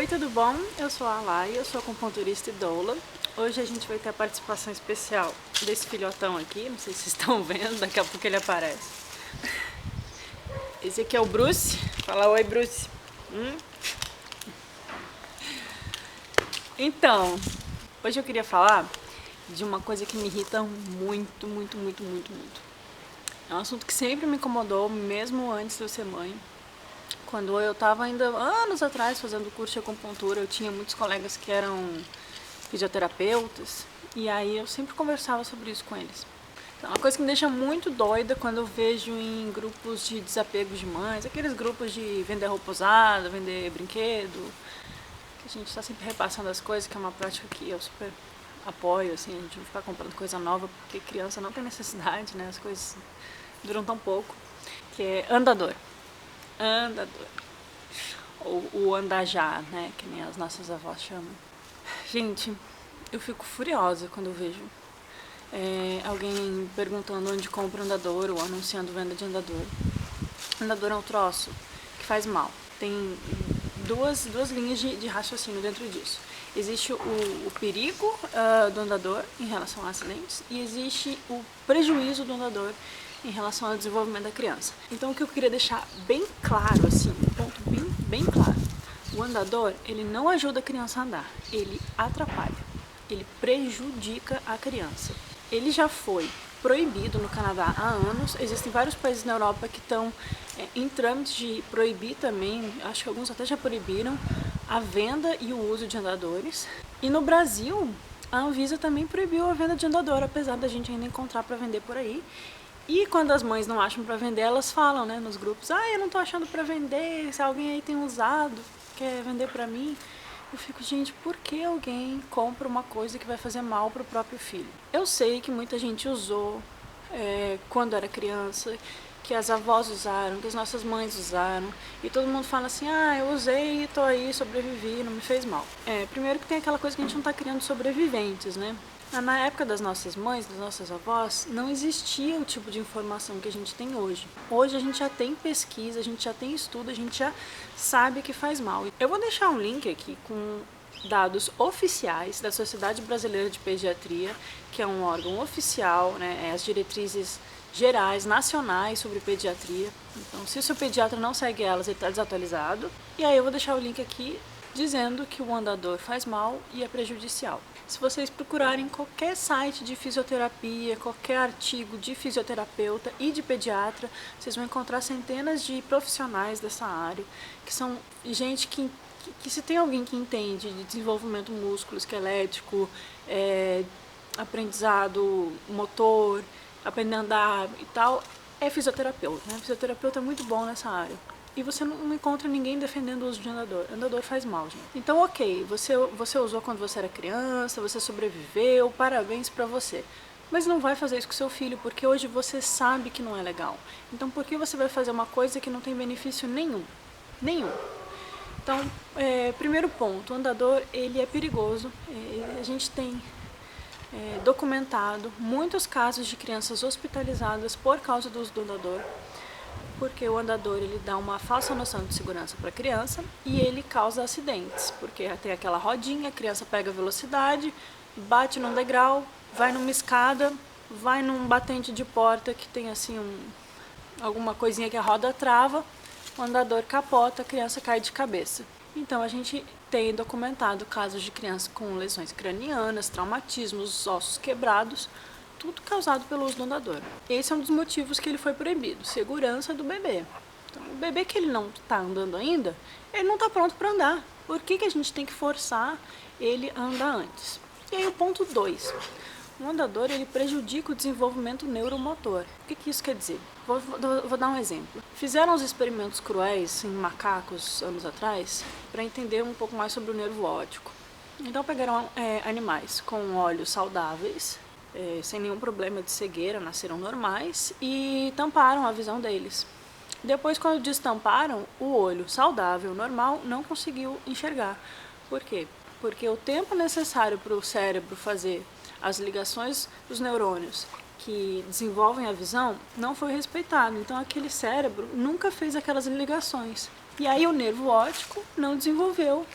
Oi, tudo bom? Eu sou a Laia, eu sou acupunturista e doula. Hoje a gente vai ter a participação especial desse filhotão aqui, não sei se vocês estão vendo, daqui a pouco ele aparece. Esse aqui é o Bruce. Fala oi, Bruce. Então, hoje eu queria falar de uma coisa que me irrita muito. É um assunto que sempre me incomodou, mesmo antes de eu ser mãe. Quando eu estava ainda anos atrás fazendo curso de acupuntura, eu tinha muitos colegas que eram fisioterapeutas e aí eu sempre conversava sobre isso com eles. Então, uma coisa que me deixa muito doida quando eu vejo em grupos de desapego de mães, aqueles grupos de vender roupa usada, vender brinquedo, que a gente está sempre repassando as coisas, que é uma prática que eu super apoio, assim, a gente não ficar comprando coisa nova, porque criança não tem necessidade, né? As coisas duram tão pouco, que é andador. Ou o andajá, né, que nem as nossas avós chamam. Gente, eu fico furiosa quando eu vejo alguém perguntando onde compra andador ou anunciando venda de andador. Andador é um troço que faz mal. Tem duas linhas de raciocínio dentro disso. Existe o perigo do andador em relação a acidentes e existe o prejuízo do andador em relação ao desenvolvimento da criança. Então o que eu queria deixar bem claro, assim, um ponto bem claro. O andador, ele não ajuda a criança a andar, ele atrapalha, ele prejudica a criança. Ele já foi proibido no Canadá há anos, existem vários países na Europa que estão em trâmite de proibir também, acho que alguns até já proibiram, a venda e o uso de andadores. E no Brasil, a Anvisa também proibiu a venda de andador, apesar da gente ainda encontrar para vender por aí. E quando as mães não acham para vender, elas falam, né, nos grupos, eu não tô achando para vender, se alguém aí tem usado, quer vender para mim. Eu fico, gente, por que alguém compra uma coisa que vai fazer mal pro próprio filho? Eu sei que muita gente usou quando era criança, que as avós usaram, que as nossas mães usaram, e todo mundo fala assim, eu usei e tô aí, sobrevivi, não me fez mal. Primeiro que tem aquela coisa que a gente não tá criando sobreviventes, né? Na época das nossas mães, das nossas avós, não existia o tipo de informação que a gente tem hoje. Hoje a gente já tem pesquisa, a gente já tem estudo, a gente já sabe que faz mal. Eu vou deixar um link aqui com dados oficiais da Sociedade Brasileira de Pediatria, que é um órgão oficial, né, as diretrizes gerais, nacionais sobre pediatria. Então, se o seu pediatra não segue elas, ele está desatualizado. E aí eu vou deixar o link aqui dizendo que o andador faz mal e é prejudicial. Se vocês procurarem qualquer site de fisioterapia, qualquer artigo de fisioterapeuta e de pediatra, vocês vão encontrar centenas de profissionais dessa área, que são gente que se tem alguém que entende de desenvolvimento músculo, esquelético, aprendizado motor, aprender a andar e tal, é fisioterapeuta, né? Fisioterapeuta é muito bom nessa área. E você não encontra ninguém defendendo o uso de andador. Andador faz mal, gente. Então, ok, você usou quando você era criança, você sobreviveu, parabéns pra você. Mas não vai fazer isso com seu filho, porque hoje você sabe que não é legal. Então, por que você vai fazer uma coisa que não tem benefício nenhum? Nenhum. Então, primeiro ponto, o andador, ele é perigoso. A gente tem documentado muitos casos de crianças hospitalizadas por causa do uso do andador. Porque o andador, ele dá uma falsa noção de segurança para a criança e ele causa acidentes, porque tem aquela rodinha, a criança pega velocidade, bate num degrau, vai numa escada, vai num batente de porta que tem assim alguma coisinha que a roda trava, o andador capota, a criança cai de cabeça. Então a gente tem documentado casos de crianças com lesões cranianas, traumatismos, ossos quebrados, tudo causado pelo uso do andador. Esse é um dos motivos que ele foi proibido, segurança do bebê. Então, o bebê que ele não está andando ainda, ele não está pronto para andar. Por que a gente tem que forçar ele a andar antes? E aí o ponto 2. O andador, ele prejudica o desenvolvimento neuromotor. O que isso quer dizer? Vou dar um exemplo. Fizeram os experimentos cruéis em macacos anos atrás para entender um pouco mais sobre o nervo óptico. Então pegaram animais com olhos saudáveis, sem nenhum problema de cegueira, nasceram normais e tamparam a visão deles. Depois, quando destamparam, o olho saudável, normal, não conseguiu enxergar. Por quê? Porque o tempo necessário para o cérebro fazer as ligações dos neurônios que desenvolvem a visão não foi respeitado. Então, aquele cérebro nunca fez aquelas ligações. E aí, o nervo óptico não desenvolveu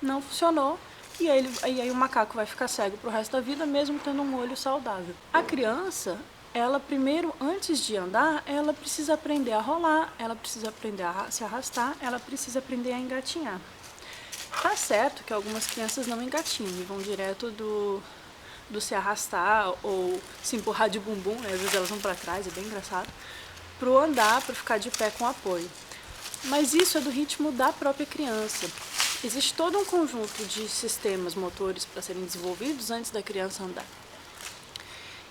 não funcionou, e aí o macaco vai ficar cego pro resto da vida, mesmo tendo um olho saudável. A criança, ela primeiro, antes de andar, ela precisa aprender a rolar, ela precisa aprender a se arrastar, ela precisa aprender a engatinhar. Tá certo que algumas crianças não engatinham e vão direto do se arrastar ou se empurrar de bumbum, né? Às vezes elas vão para trás, é bem engraçado, pro andar, para ficar de pé com apoio. Mas isso é do ritmo da própria criança. Existe todo um conjunto de sistemas motores para serem desenvolvidos antes da criança andar.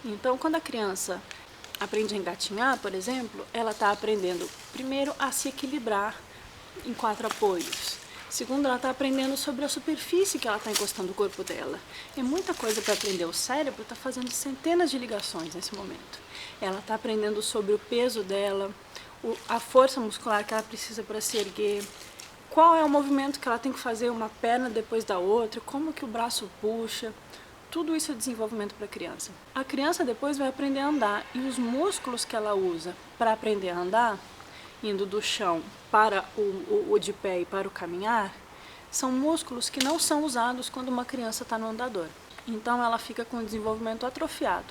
Então, quando a criança aprende a engatinhar, por exemplo, ela está aprendendo, primeiro, a se equilibrar em 4 apoios. Segundo, ela está aprendendo sobre a superfície que ela está encostando o corpo dela. É muita coisa para aprender. O cérebro está fazendo centenas de ligações nesse momento. Ela está aprendendo sobre o peso dela, a força muscular que ela precisa para se erguer, qual é o movimento que ela tem que fazer uma perna depois da outra, como que o braço puxa. Tudo isso é desenvolvimento para a criança. A criança depois vai aprender a andar e os músculos que ela usa para aprender a andar, indo do chão para o de pé e para o caminhar, são músculos que não são usados quando uma criança está no andador. Então ela fica com o desenvolvimento atrofiado.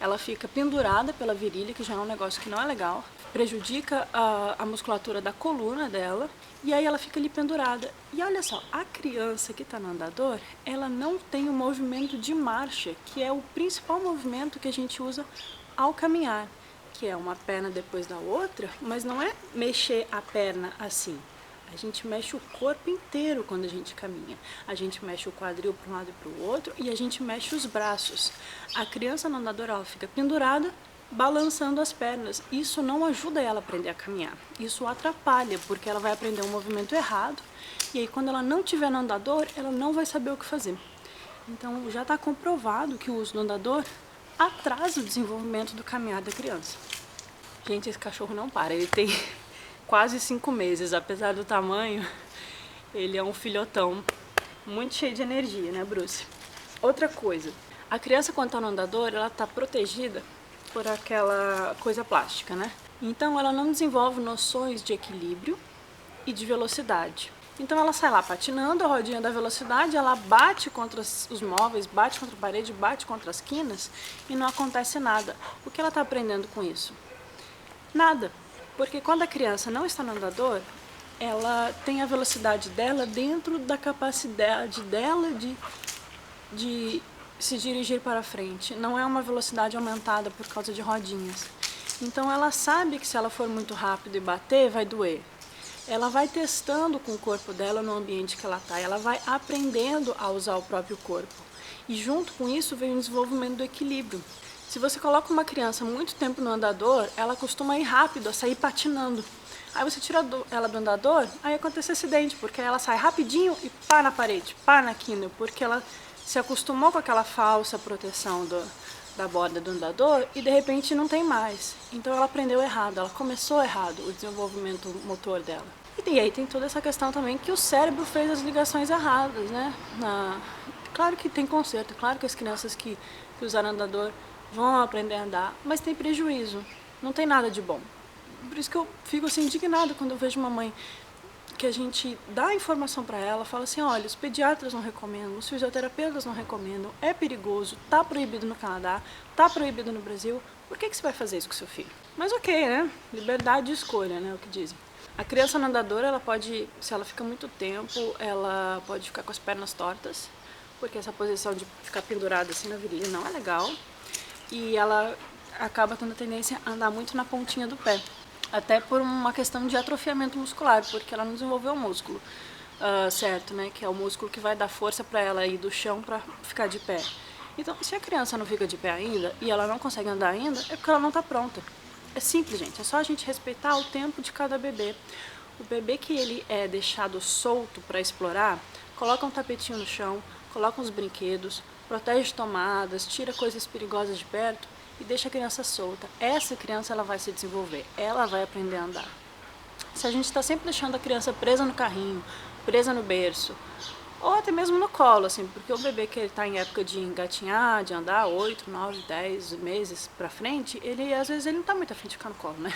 Ela fica pendurada pela virilha, que já é um negócio que não é legal, prejudica a musculatura da coluna dela, e aí ela fica ali pendurada. E olha só, a criança que está no andador, ela não tem o movimento de marcha, que é o principal movimento que a gente usa ao caminhar, que é uma perna depois da outra, mas não é mexer a perna assim. A gente mexe o corpo inteiro quando a gente caminha. A gente mexe o quadril para um lado e para o outro e a gente mexe os braços. A criança no andador, ela fica pendurada, balançando as pernas. Isso não ajuda ela a aprender a caminhar. Isso atrapalha, porque ela vai aprender um movimento errado e aí quando ela não estiver no andador, ela não vai saber o que fazer. Então já está comprovado que o uso do andador atrasa o desenvolvimento do caminhar da criança. Gente, esse cachorro não para, ele tem quase 5 meses, apesar do tamanho, ele é um filhotão muito cheio de energia, né, Bruce? Outra coisa, a criança quando está no andador, ela está protegida por aquela coisa plástica, né? Então ela não desenvolve noções de equilíbrio e de velocidade. Então ela sai lá patinando, a rodinha da velocidade, ela bate contra os móveis, bate contra a parede, bate contra as quinas e não acontece nada. O que ela está aprendendo com isso? Nada. Porque quando a criança não está no andador, ela tem a velocidade dela dentro da capacidade dela de se dirigir para frente. Não é uma velocidade aumentada por causa de rodinhas. Então ela sabe que se ela for muito rápido e bater, vai doer. Ela vai testando com o corpo dela no ambiente que ela está, ela vai aprendendo a usar o próprio corpo. E junto com isso vem o desenvolvimento do equilíbrio. Se você coloca uma criança muito tempo no andador, ela costuma ir rápido, a sair patinando. Aí você tira ela do andador, aí acontece acidente, porque ela sai rapidinho e pá na parede, pá na quina, porque ela se acostumou com aquela falsa proteção da borda do andador e de repente não tem mais. Então ela aprendeu errado, ela começou errado o desenvolvimento motor dela. E aí tem toda essa questão também que o cérebro fez as ligações erradas, né? Claro que tem conserto, claro que as crianças que usaram andador vão aprender a andar, mas tem prejuízo, não tem nada de bom. Por isso que eu fico assim indignada quando eu vejo uma mãe que a gente dá a informação para ela, fala assim, olha, os pediatras não recomendam, os fisioterapeutas não recomendam, é perigoso, tá proibido no Canadá, tá proibido no Brasil, por que você vai fazer isso com seu filho? Mas ok, né? Liberdade de escolha, né? O que dizem. A criança no andador, ela pode, se ela fica muito tempo, ela pode ficar com as pernas tortas, porque essa posição de ficar pendurada assim na virilha não é legal. E ela acaba tendo a tendência a andar muito na pontinha do pé, até por uma questão de atrofiamento muscular, porque ela não desenvolveu o músculo certo, né? Que é o músculo que vai dar força para ela ir do chão para ficar de pé. Então, se a criança não fica de pé ainda e ela não consegue andar ainda, é porque ela não está pronta. É simples, gente, é só a gente respeitar o tempo de cada bebê. O bebê que ele é deixado solto para explorar, coloca um tapetinho no chão, coloca uns brinquedos, protege tomadas, tira coisas perigosas de perto e deixa a criança solta. Essa criança ela vai se desenvolver, ela vai aprender a andar. Se a gente está sempre deixando a criança presa no carrinho, presa no berço, ou até mesmo no colo, assim, porque o bebê que está em época de engatinhar, de andar 8, 9, 10 meses pra frente, às vezes ele não está muito afim de ficar no colo, né?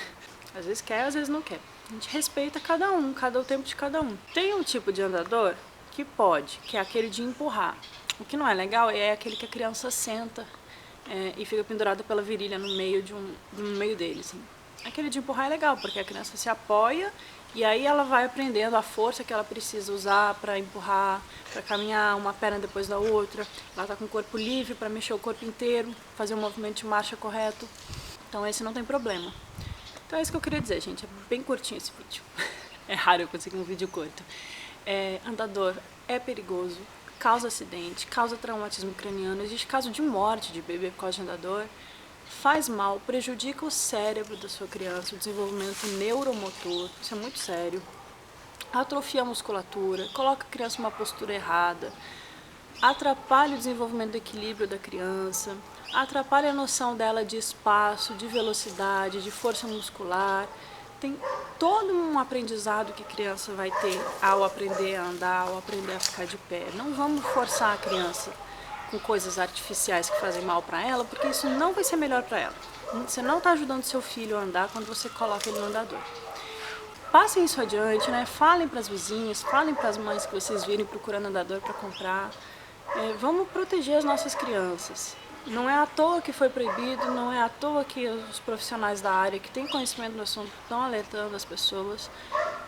Às vezes quer, às vezes não quer. A gente respeita cada um, cada o tempo de cada um. Tem um tipo de andador que pode, que é aquele de empurrar. O que não é legal é aquele que a criança senta e fica pendurada pela virilha no meio dele, assim. Aquele de empurrar é legal, porque a criança se apoia e aí ela vai aprendendo a força que ela precisa usar para empurrar, para caminhar uma perna depois da outra. Ela está com o corpo livre para mexer o corpo inteiro, fazer um movimento de marcha correto. Então esse não tem problema. Então é isso que eu queria dizer, gente. É bem curtinho esse vídeo. É raro eu conseguir um vídeo curto. Andador é perigoso, causa acidente, causa traumatismo craniano. Existe caso de morte de bebê por causa de andador. Faz mal, prejudica o cérebro da sua criança, o desenvolvimento neuromotor, isso é muito sério. Atrofia a musculatura, coloca a criança numa postura errada, atrapalha o desenvolvimento do equilíbrio da criança, atrapalha a noção dela de espaço, de velocidade, de força muscular. Tem todo um aprendizado que a criança vai ter ao aprender a andar, ao aprender a ficar de pé. Não vamos forçar a criança com coisas artificiais que fazem mal para ela, porque isso não vai ser melhor para ela. Você não está ajudando seu filho a andar quando você coloca ele no andador. Passem isso adiante, né? Falem para as vizinhas, falem para as mães que vocês virem procurando andador para comprar. Vamos proteger as nossas crianças. Não é à toa que foi proibido, não é à toa que os profissionais da área que têm conhecimento do assunto estão alertando as pessoas.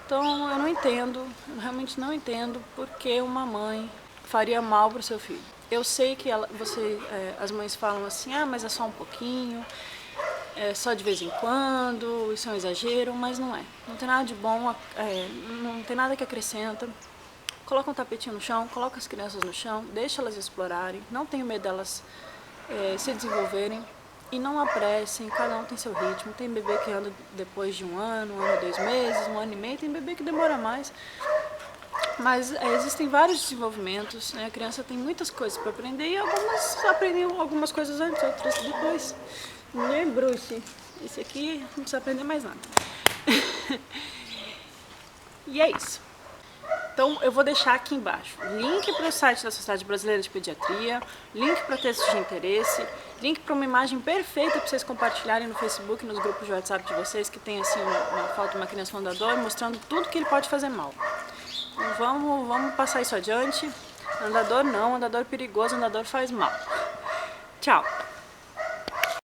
Então eu não entendo, eu realmente não entendo porque uma mãe faria mal para o seu filho. Eu sei que as mães falam assim, mas é só um pouquinho, é só de vez em quando, isso é um exagero, mas não é. Não tem nada de bom, não tem nada que acrescenta. Coloca um tapetinho no chão, coloca as crianças no chão, deixa elas explorarem, não tenho medo delas se desenvolverem e não apressem, cada um tem seu ritmo. Tem bebê que anda depois de 1 ano, 1 ano, 2 meses, 1 ano e meio, tem bebê que demora mais. Mas existem vários desenvolvimentos, né? A criança tem muitas coisas para aprender e algumas aprendem algumas coisas antes, outras depois. Né, Bruce? Esse aqui não precisa aprender mais nada. E é isso. Então eu vou deixar aqui embaixo link para o site da Sociedade Brasileira de Pediatria, link para textos de interesse, link para uma imagem perfeita para vocês compartilharem no Facebook, nos grupos de WhatsApp de vocês, que tem assim uma foto de uma criança no andador, mostrando tudo que ele pode fazer mal. Vamos passar isso adiante. Andador não, andador perigoso, andador faz mal. Tchau!